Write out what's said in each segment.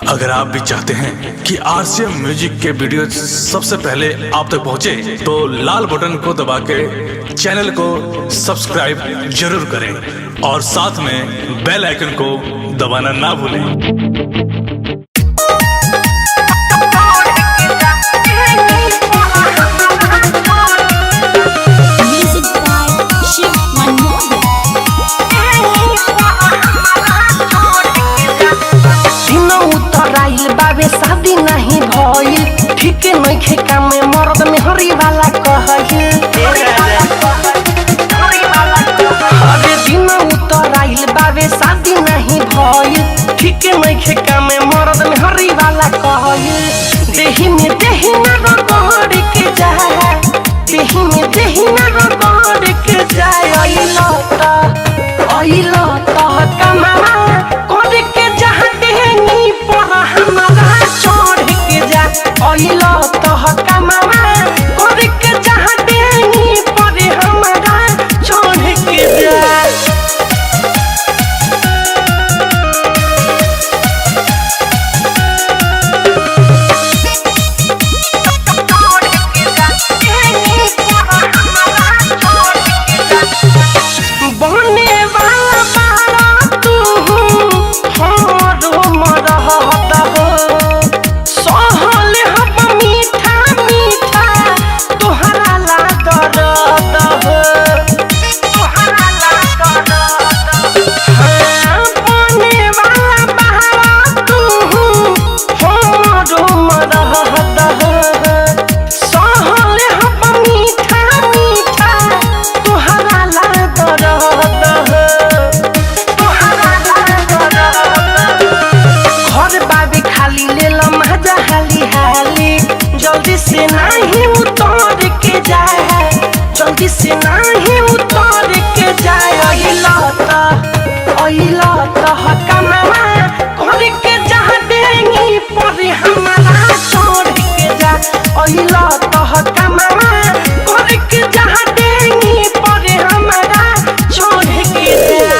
अगर आप भी चाहते हैं कि आरसीएम म्यूजिक के वीडियो सबसे पहले आप तक पहुंचे, तो लाल बटन को दबा के चैनल को सब्सक्राइब जरूर करें और साथ में बेल आइकन को दबाना ना भूलें। बाबे शादी नहीं भइल, ठीक नइखे काम में मर्द में हरी वाला कहल। अरे दिन उतर आइल बाबे शादी नहीं भइल, ठीक नइखे काम में मर्द में हरी वाला कहल। देही में देही ना रगड़ के जाए, देही में देही ना रगड़ के जाए। अइल त कमावा कर के जहाँ देनी पर हमारा चढ़ के जा। अइल त कमावा कर के जहाँ देनी पर हमारा चढ़ के जा। जल्दी से नहीं उतर के जाए, जल्दी से नहीं उतर के जाए। अइल त कमावा कर के जहाँ देंगी पर हमारा चढ़ के जा। अइल त कमावा कर के जहाँ देंगी पर हमारा चढ़ के जा।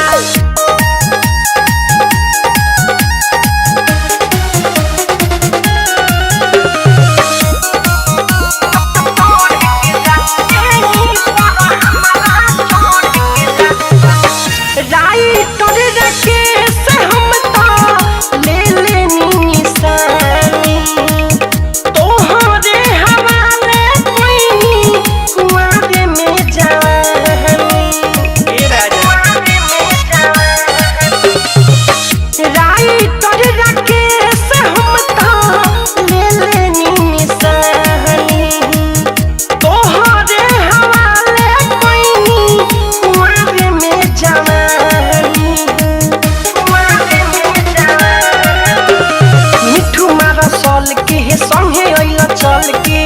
चल के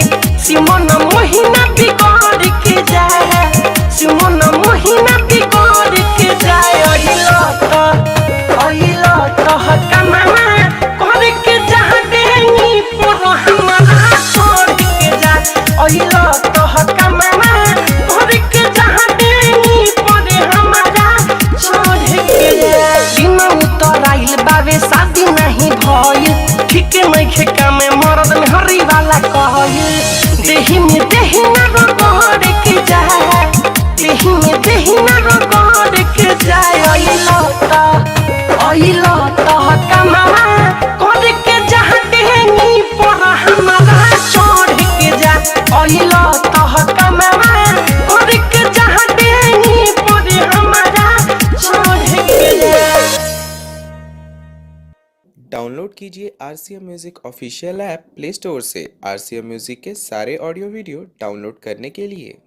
सिमन महीना बिगड़ के जाए, सिमन महीना बिगड़ के जाए। अइल त कमावा कर के जहाँ देनी पर हमारा चढ़ के जा। अइल त कमावा कर के जहाँ देनी पर हमारा चढ़ के जा। दिन उतर आइल बाबे शादी नहीं भइल, ठीक नइखे काम में मर्द में हरी वाला कहल। देही में देही ना रगड़ के जाए, देही में देही ना रगड़ के जाए। अइल त कमावा कर के जहाँ देनी पर हमारा चढ़ के जा। अइल त कमावा कर के जहाँ देनी पर हमारा चढ़ के जा। डाउनलोड कीजिए RCM music official app play store से। आरसीएम म्यूजिक के सारे ऑडियो वीडियो डाउनलोड करने के लिए